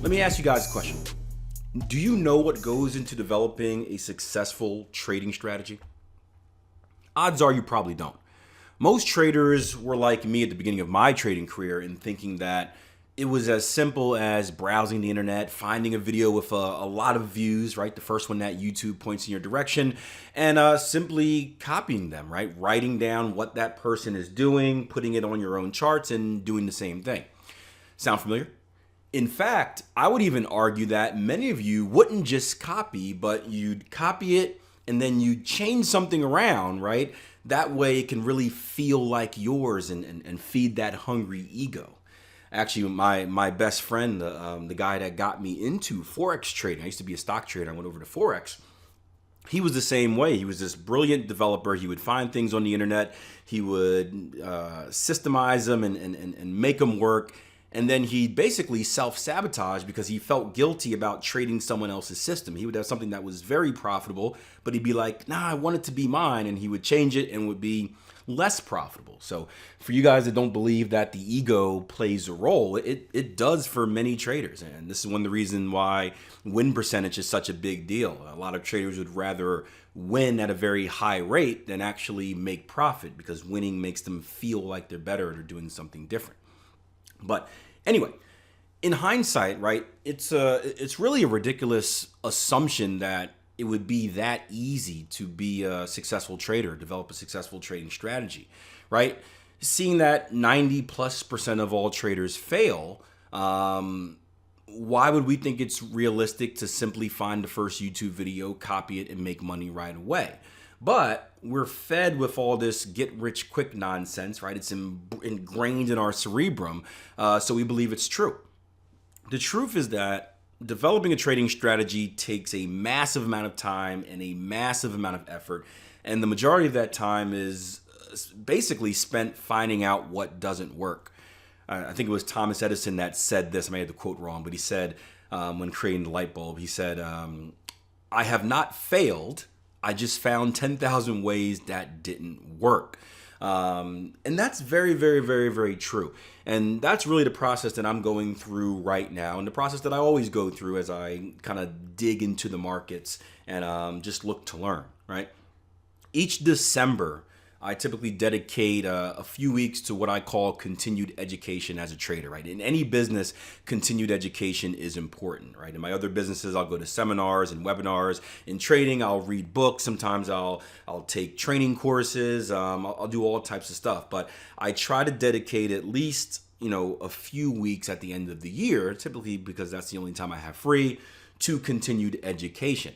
Let me ask you guys a question. Do you know what goes into developing a successful trading strategy? Odds are you probably don't. Most traders were like me at the beginning of my trading career in thinking that it was as simple as browsing the internet, finding a video with a lot of views, right? The first one that YouTube points in your direction, and simply copying them, right? Writing down what that person is doing, putting it on your own charts, and doing the same thing. Sound familiar? In fact, I would even argue that many of you wouldn't just copy, but you'd copy it and then you change something around, right? That way it can really feel like yours and feed that hungry ego. Actually, my best friend, the guy that got me into Forex trading, I used to be a stock trader, I went over to Forex. He was the same way. He was this brilliant developer. He would find things on the internet. He would systemize them and make them work. And then he'd basically self-sabotage because he felt guilty about trading someone else's system. He would have something that was very profitable, but he'd be like, nah, I want it to be mine. And he would change it and would be less profitable. So for you guys that don't believe that the ego plays a role, it does for many traders. And this is one of the reasons why win percentage is such a big deal. A lot of traders would rather win at a very high rate than actually make profit because winning makes them feel like they're better or they're doing something different. But anyway, in hindsight, right, it's really a ridiculous assumption that it would be that easy to be a successful trader, develop a successful trading strategy, right? Seeing that 90+% of all traders fail, why would we think it's realistic to simply find the first YouTube video, copy it, and make money right away? But we're fed with all this get-rich-quick nonsense, right? It's ingrained in our cerebrum, so we believe it's true. The truth is that developing a trading strategy takes a massive amount of time and a massive amount of effort, and the majority of that time is basically spent finding out what doesn't work. I think it was Thomas Edison that said this. I may have the quote wrong, but he said when creating the light bulb, he said, I have not failed. I just found 10,000 ways that didn't work. And that's very, very, very, very true. And that's really the process that I'm going through right now, and the process that I always go through as I kind of dig into the markets and just look to learn, right? Each December, I typically dedicate a few weeks to what I call continued education as a trader, right? In any business, continued education is important, right? In my other businesses, I'll go to seminars and webinars. In trading, I'll read books. Sometimes I'll take training courses. I'll do all types of stuff, but I try to dedicate at least, a few weeks at the end of the year, typically because that's the only time I have free, to continued education.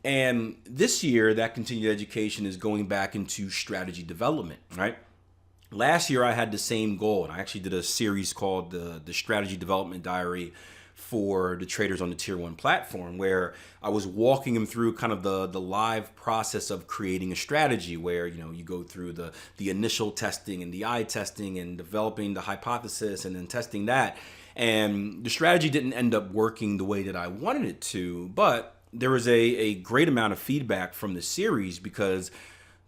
And this year, that continued education is going back into strategy development, right? Last year, I had the same goal, and I actually did a series called the Strategy Development Diary for the traders on the Tier 1 platform, where I was walking them through kind of the live process of creating a strategy where, you go through the initial testing and the eye testing and developing the hypothesis and then testing that. And the strategy didn't end up working the way that I wanted it to, but there was a great amount of feedback from the series because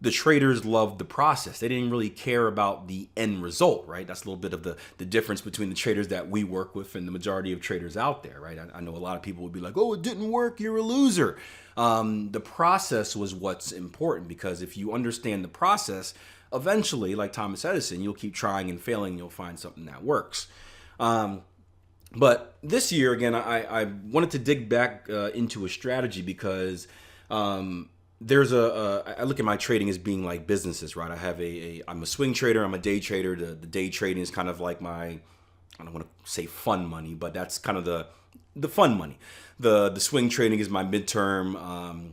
the traders loved the process. They didn't really care about the end result, right? That's a little bit of the difference between the traders that we work with and the majority of traders out there, right? I know a lot of people would be like, oh, it didn't work, you're a loser. The process was what's important because if you understand the process, eventually, like Thomas Edison, you'll keep trying and failing, and you'll find something that works. But this year, again, I wanted to dig back into a strategy because I look at my trading as being like businesses, right? I'm a swing trader, I'm a day trader. The day trading is kind of like I don't want to say fun money, but that's kind of the fun money. The swing trading is my midterm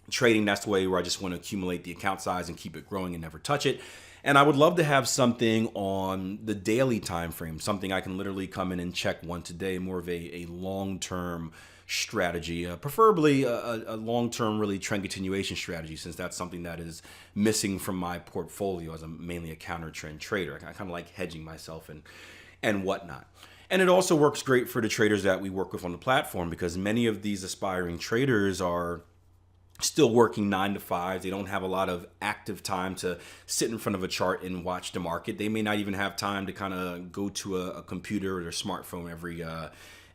trading. That's the way where I just want to accumulate the account size and keep it growing and never touch it. And I would love to have something on the daily time frame, something I can literally come in and check once a day, more of a long-term strategy, preferably a long-term really trend continuation strategy, since that's something that is missing from my portfolio as I'm mainly a counter trend trader. I kind of like hedging myself and whatnot. And it also works great for the traders that we work with on the platform because many of these aspiring traders are still working 9 to 5. They don't have a lot of active time to sit in front of a chart and watch the market. They may not even have time to kind of go to a computer or their smartphone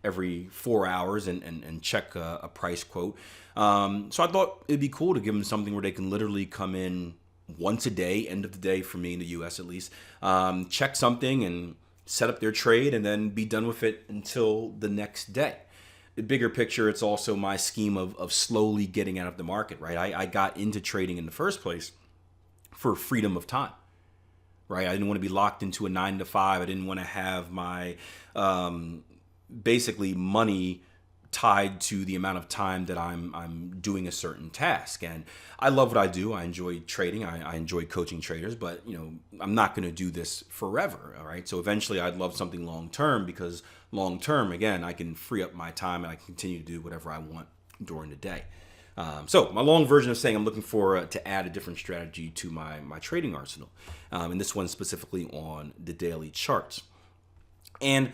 every 4 hours and check a price quote. So I thought it'd be cool to give them something where they can literally come in once a day, end of the day for me in the US at least, check something and set up their trade and then be done with it until the next day. The bigger picture, it's also my scheme of slowly getting out of the market, right? I got into trading in the first place for freedom of time, right? I didn't want to be locked into a 9 to 5. I didn't want to have my basically money tied to the amount of time that I'm doing a certain task. And I love what I do. I enjoy trading. I enjoy coaching traders, but I'm not going to do this forever. All right. So eventually I'd love something long term, because long term, again, I can free up my time and I can continue to do whatever I want during the day. So my long version of saying I'm looking for to add a different strategy to my trading arsenal. And this one specifically on the daily charts. And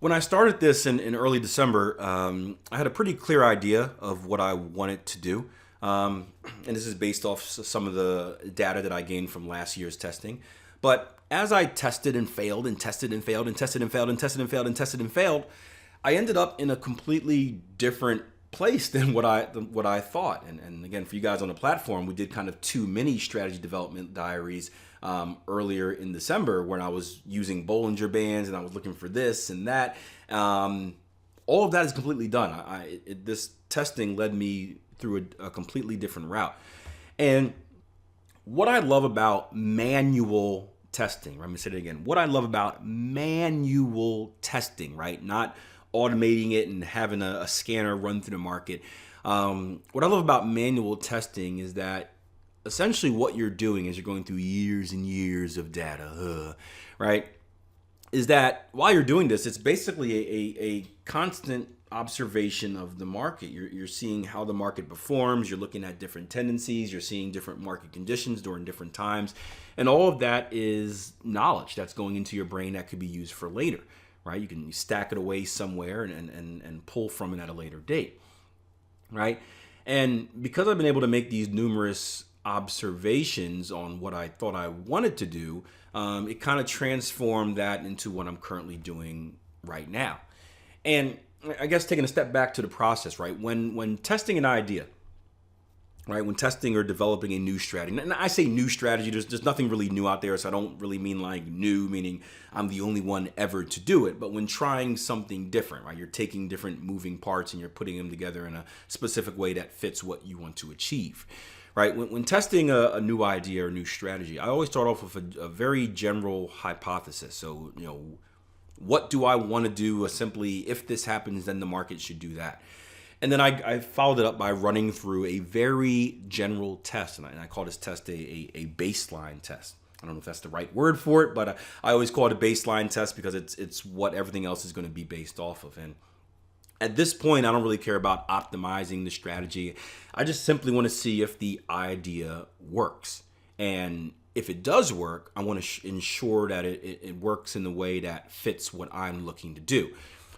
when I started this in early December, I had a pretty clear idea of what I wanted to do. And this is based off some of the data that I gained from last year's testing. But as I tested and failed and tested and failed and tested and failed and tested and failed and tested and failed, I ended up in a completely different place than what I thought. And again, for you guys on the platform, we did kind of 2 mini strategy development diaries earlier in December, when I was using Bollinger Bands and I was looking for this and that. All of that is completely done. This testing led me through a completely different route. And what I love about manual testing, let me say it again. What I love about manual testing, right? Not automating it and having a scanner run through the market. What I love about manual testing is that essentially what you're doing is you're going through years and years of data, right? Is that while you're doing this, it's basically a constant observation of the market. You're seeing how the market performs. You're looking at different tendencies. You're seeing different market conditions during different times. And all of that is knowledge that's going into your brain that could be used for later, right? You can stack it away somewhere and pull from it at a later date, right? And because I've been able to make these numerous observations on what I thought I wanted to do, it kind of transformed that into what I'm currently doing right now. And I guess taking a step back to the process, right? When testing an idea, right? When testing or developing a new strategy, and I say new strategy, there's nothing really new out there, so I don't really mean like new, meaning I'm the only one ever to do it. But when trying something different, right? You're taking different moving parts and you're putting them together in a specific way that fits what you want to achieve. Right? When testing a new idea or new strategy, I always start off with a very general hypothesis. So, what do I want to do? Simply, if this happens, then the market should do that. And then I followed it up by running through a very general test. And I call this test a baseline test. I don't know if that's the right word for it, but I always call it a baseline test because it's what everything else is going to be based off of. And at this point, I don't really care about optimizing the strategy. I just simply want to see if the idea works. And if it does work, I want to ensure that it works in the way that fits what I'm looking to do.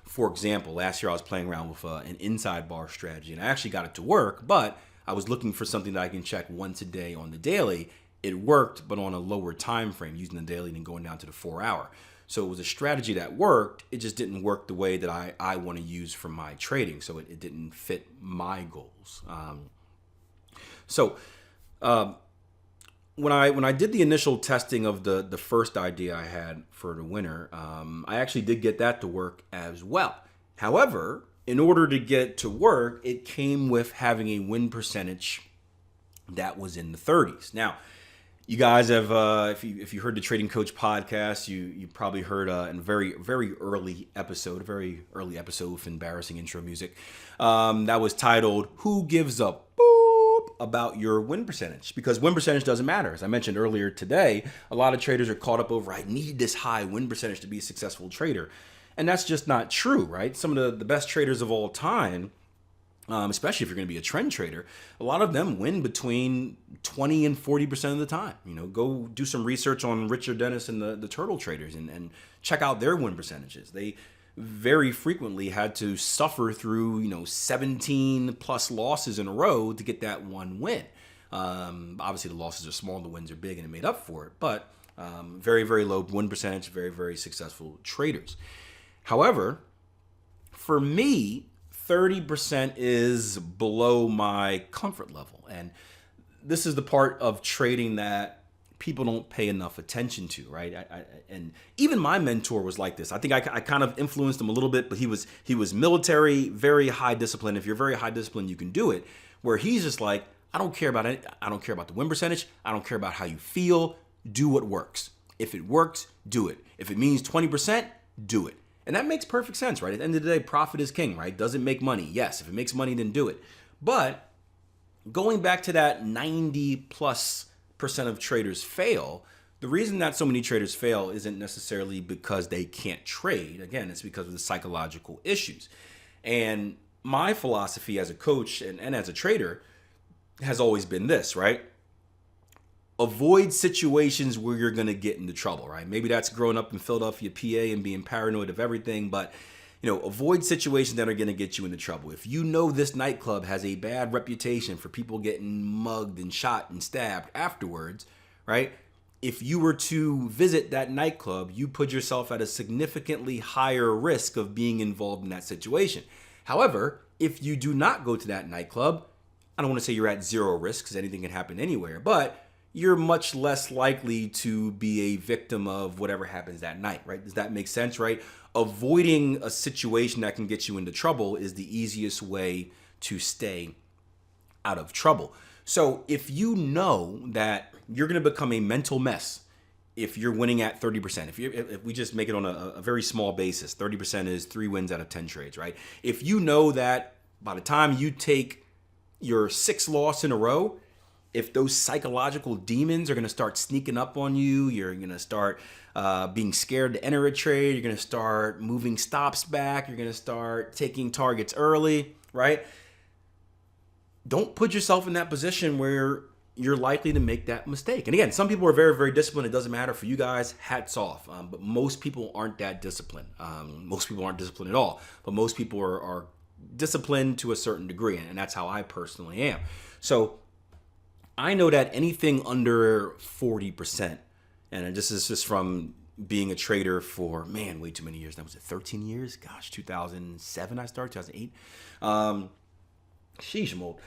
For example, last year I was playing around with an inside bar strategy, and I actually got it to work, but I was looking for something that I can check once a day on the daily. It worked, but on a lower time frame, using the daily and going down to the 4 hour. So it was a strategy that worked. It just didn't work the way that I want to use for my trading. So it didn't fit my goals. When I did the initial testing of the first idea I had for the winter, I actually did get that to work as well. However, in order to get it to work, it came with having a win percentage that was in the 30s. Now, you guys have, if you heard the Trading Coach podcast, you probably heard in a very early episode with embarrassing intro music that was titled "Who Gives a Boop About Your Win Percentage?" Because win percentage doesn't matter. As I mentioned earlier today, a lot of traders are caught up over I need this high win percentage to be a successful trader, and that's just not true, right? Some of the best traders of all time, especially if you're going to be a trend trader, a lot of them win between 20 and 40% of the time. Go do some research on Richard Dennis and the turtle traders and check out their win percentages. very frequently had to suffer through 17 plus losses in a row to get that one win. Obviously, the losses are small, the wins are big, and it made up for it. But very, very low win percentage, very, very successful traders. However, for me, 30% is below my comfort level. And this is the part of trading that people don't pay enough attention to, right? And even my mentor was like this. I think I kind of influenced him a little bit, but he was military, very high discipline. If you're very high discipline, you can do it. Where he's just like, I don't care about it. I don't care about the win percentage. I don't care about how you feel. Do what works. If it works, do it. If it means 20%, do it. And that makes perfect sense, right? At the end of the day, profit is king, right? Does it make money? Yes. If it makes money, then do it. But going back to that 90+% of traders fail, the reason that so many traders fail isn't necessarily because they can't trade. Again, it's because of the psychological issues. And my philosophy as a coach and as a trader has always been this, right? Avoid situations where you're going to get into trouble, right? Maybe that's growing up in Philadelphia, PA, and being paranoid of everything, but avoid situations that are going to get you into trouble. If you know this nightclub has a bad reputation for people getting mugged and shot and stabbed afterwards, right? If you were to visit that nightclub, you put yourself at a significantly higher risk of being involved in that situation. However, if you do not go to that nightclub, I don't want to say you're at zero risk because anything can happen anywhere, but you're much less likely to be a victim of whatever happens that night, right? Does that make sense, right? Avoiding a situation that can get you into trouble is the easiest way to stay out of trouble. So if you know that you're going to become a mental mess if you're winning at 30%, if we just make it on a very small basis, 30% is 3 wins out of 10 trades, right? If you know that by the time you take your 6th loss in a row, if those psychological demons are going to start sneaking up on you, you're going to start being scared to enter a trade, you're going to start moving stops back, you're going to start taking targets early, right? Don't put yourself in that position where you're likely to make that mistake. And again, some people are very, very disciplined. It doesn't matter for you guys, hats off. But most people aren't that disciplined. Most people aren't disciplined at all. But most people are disciplined to a certain degree. And that's how I personally am. So I know that anything under 40%, and this is just from being a trader for, way too many years. That was it, 13 years? Gosh, 2007 I started, 2008. Sheesh, I'm old.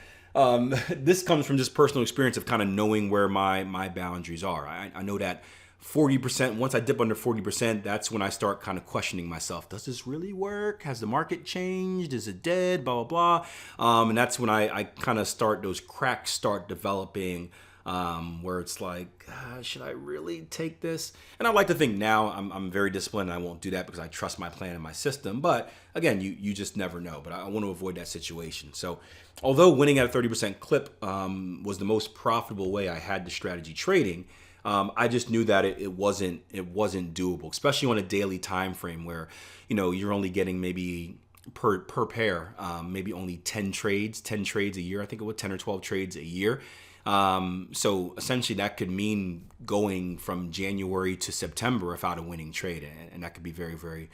This comes from just personal experience of kind of knowing where my boundaries are. I know that 40%, once I dip under 40%, that's when I start kind of questioning myself. Does this really work? Has the market changed? Is it dead? Blah, blah, blah. And that's when I kind of those cracks start developing, where it's like, should I really take this? And I like to think now I'm very disciplined and I won't do that because I trust my plan and my system. But again, you just never know. But I want to avoid that situation. So although winning at a 30% clip was the most profitable way I had to strategy trading, I just knew that it wasn't doable, especially on a daily time frame where you're only getting maybe per pair, maybe only 10 trades a year. I think it was 10 or 12 trades a year. So essentially that could mean going from January to September without a winning trade. And that could be very, very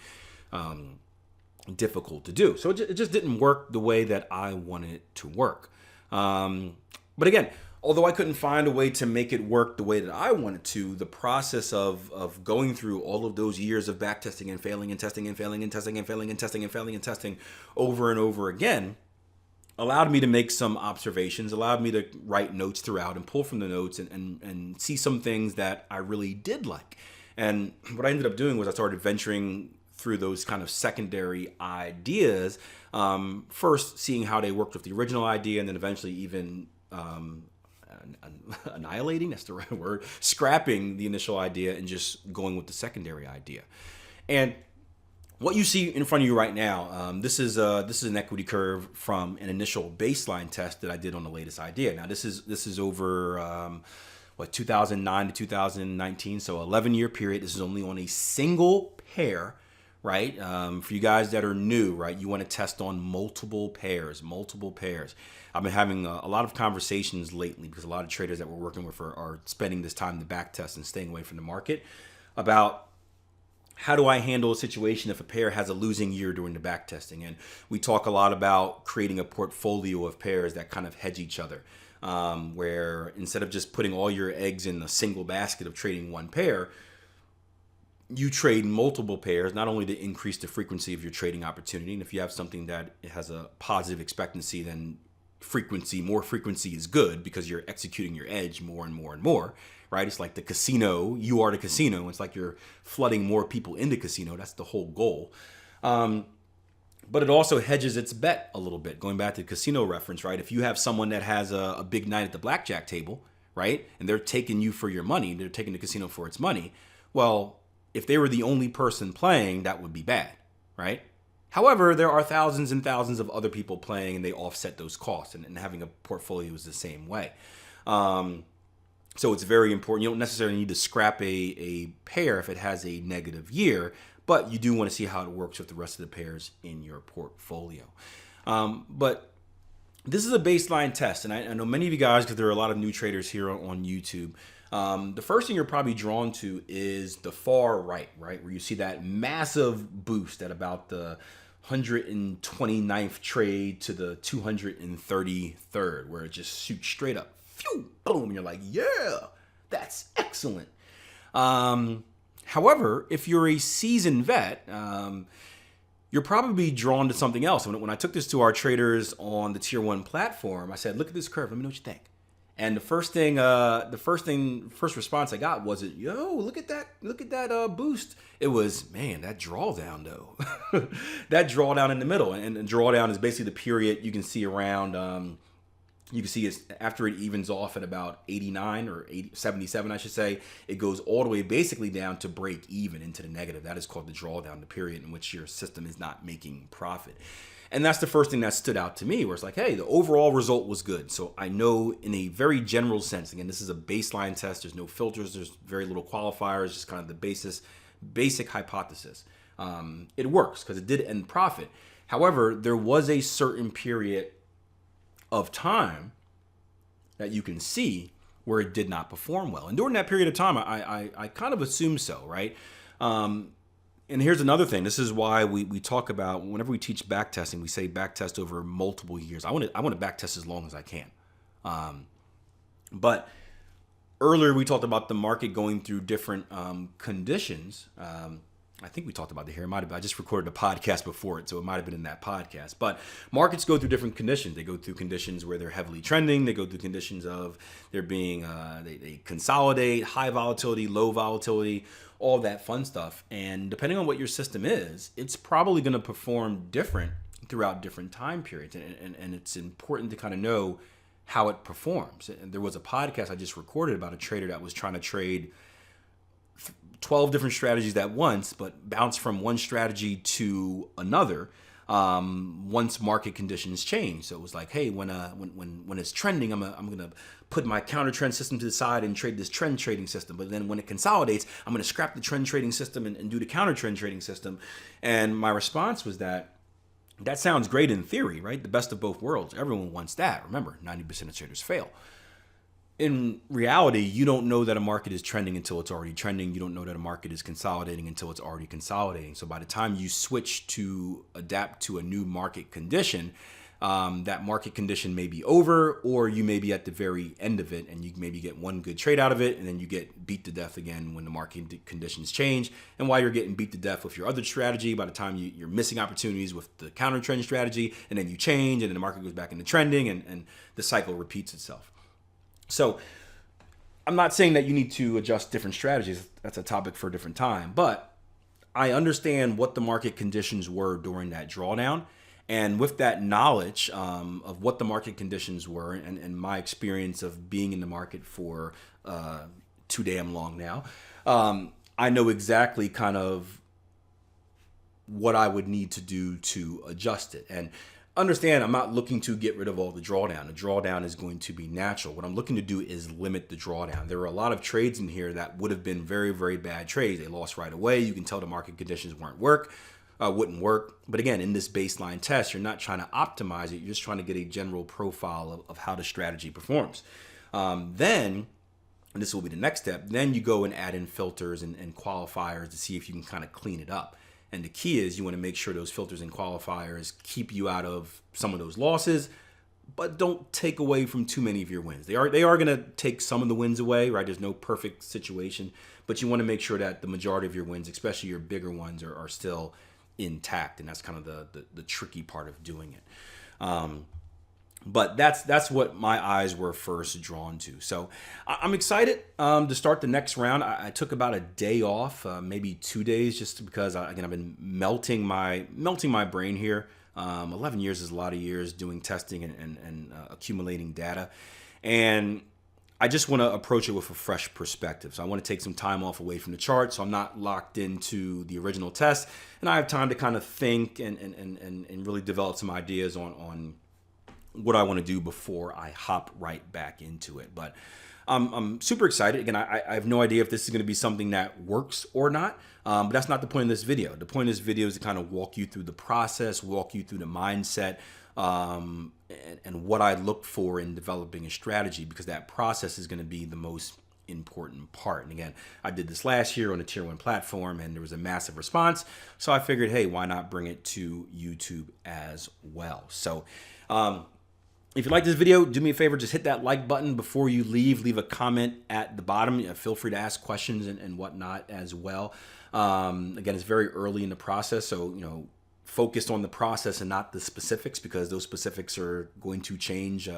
difficult to do. So it just didn't work the way that I wanted it to work. But again, although I couldn't find a way to make it work the way that I wanted to, the process of going through all of those years of backtesting and failing and testing and failing and testing and failing and testing and failing and testing over and over again allowed me to make some observations, allowed me to write notes throughout and pull from the notes and see some things that I really did like. And what I ended up doing was I started venturing through those kind of secondary ideas, first seeing how they worked with the original idea and then eventually even annihilating, that's the right word, scrapping the initial idea and just going with the secondary idea. And what you see in front of you right now, this is an equity curve from an initial baseline test that I did on the latest idea. Now this is over 2009 to 2019, so 11-year period. This is only on a single pair, right? For you guys that are new, right, you want to test on multiple pairs. I've been having a lot of conversations lately because a lot of traders that we're working with are spending this time to back test and staying away from the market about how do I handle a situation if a pair has a losing year during the back testing? And we talk a lot about creating a portfolio of pairs that kind of hedge each other, where instead of just putting all your eggs in a single basket of trading one pair, you trade multiple pairs, not only to increase the frequency of your trading opportunity. And if you have something that has a positive expectancy, then more frequency is good because you're executing your edge more and more and more, right? It's like the casino, you are the casino. It's like you're flooding more people into casino. That's the whole goal. But it also hedges its bet a little bit. Going back to the casino reference, right? If you have someone that has a big night at the blackjack table, right? And they're taking you for your money, they're taking the casino for its money. Well, if they were the only person playing, that would be bad, right? However, there are thousands and thousands of other people playing and they offset those costs, and having a portfolio is the same way. So it's very important. You don't necessarily need to scrap a pair if it has a negative year, but you do want to see how it works with the rest of the pairs in your portfolio. But this is a baseline test, and I know many of you guys, because there are a lot of new traders here on YouTube, the first thing you're probably drawn to is the far right, where you see that massive boost at about the 129th trade to the 233rd, where it just shoots straight up. Phew, boom, and you're like, yeah, that's excellent. However, if you're a seasoned vet, you're probably drawn to something else. When I took this to our traders on the Tier 1 platform, I said, look at this curve. Let me know what you think. And the first response I got wasn't, yo, look at that boost. It was, man, that drawdown though. That drawdown in the middle. And the drawdown is basically the period you can see around, you can see it's after it evens off at about 89 or 77, I should say, it goes all the way basically down to break even into the negative. That is called the drawdown, the period in which your system is not making profit. And that's the first thing that stood out to me, where it's like, hey, the overall result was good. So I know in a very general sense, again, this is a baseline test. There's no filters. There's very little qualifiers, just kind of the basic hypothesis. It works because it did end profit. However, there was a certain period of time that you can see where it did not perform well. And during that period of time, I kind of assumed so, right? And here's another thing. This is why we talk about, whenever we teach backtesting, we say backtest over multiple years. I want to backtest as long as I can. But earlier we talked about the market going through different conditions. I think we talked about it here. It might have, I just recorded a podcast before it, so it might have been in that podcast. But markets go through different conditions. They go through conditions where they're heavily trending. They go through conditions of there being, they consolidate, high volatility, low volatility, all that fun stuff. And depending on what your system is, it's probably going to perform different throughout different time periods. And it's important to kind of know how it performs. And there was a podcast I just recorded about a trader that was trying to trade 12 different strategies at once, but bounce from one strategy to another once market conditions change. So it was like, hey, when it's trending, I'm gonna put my counter trend system to the side and trade this trend trading system. But then when it consolidates, I'm gonna scrap the trend trading system and do the counter trend trading system. And my response was that sounds great in theory, right? The best of both worlds. Everyone wants that. Remember, 90% of traders fail. In reality, you don't know that a market is trending until it's already trending. You don't know that a market is consolidating until it's already consolidating. So by the time you switch to adapt to a new market condition, that market condition may be over, or you may be at the very end of it and you maybe get one good trade out of it, and then you get beat to death again when the market conditions change. And while you're getting beat to death with your other strategy, by the time you're missing opportunities with the counter trend strategy, and then you change and then the market goes back into trending, and the cycle repeats itself. So I'm not saying that you need to adjust different strategies. That's a topic for a different time. But I understand what the market conditions were during that drawdown. And with that knowledge of what the market conditions were, and my experience of being in the market for too damn long now, I know exactly kind of what I would need to do to adjust it. And understand, I'm not looking to get rid of all the drawdown. The drawdown is going to be natural. What I'm looking to do is limit the drawdown. There are a lot of trades in here that would have been very, very bad trades. They lost right away. You can tell the market conditions wouldn't work. But again, in this baseline test, you're not trying to optimize it. You're just trying to get a general profile of how the strategy performs. Then and this will be the next step, then you go and add in filters and qualifiers to see if you can kind of clean it up. And the key is you want to make sure those filters and qualifiers keep you out of some of those losses, but don't take away from too many of your wins. They are going to take some of the wins away, right? There's no perfect situation, but you want to make sure that the majority of your wins, especially your bigger ones, are still intact. And that's kind of the tricky part of doing it. But that's what my eyes were first drawn to. So I'm excited to start the next round. I took about a day off, maybe 2 days, just because I've been melting my brain here. 11 years is a lot of years doing testing and accumulating data, and I just want to approach it with a fresh perspective. So I want to take some time off away from the chart, so I'm not locked into the original test, and I have time to kind of think and really develop some ideas on what I want to do before I hop right back into it. But I'm super excited. Again, I have no idea if this is going to be something that works or not, but that's not the point of this video. The point of this video is to kind of walk you through the process, walk you through the mindset, and what I look for in developing a strategy, because that process is going to be the most important part. And again, I did this last year on a tier 1 platform, and there was a massive response. So I figured, hey, why not bring it to YouTube as well? So, if you like this video, do me a favor, just hit that like button before you leave. Leave a comment at the bottom. Feel free to ask questions and whatnot as well. Again, it's very early in the process, so focused on the process and not the specifics, because those specifics are going to change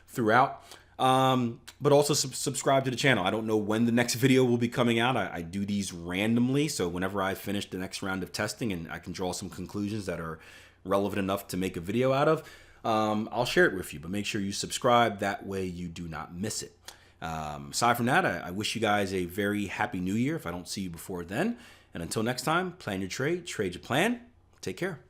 throughout. But also subscribe to the channel. I don't know when the next video will be coming out. I do these randomly, so whenever I finish the next round of testing and I can draw some conclusions that are relevant enough to make a video out of, I'll share it with you, but make sure you subscribe. That way you do not miss it. Aside from that, I wish you guys a very happy new year if I don't see you before then. And until next time, plan your trade, trade your plan. Take care.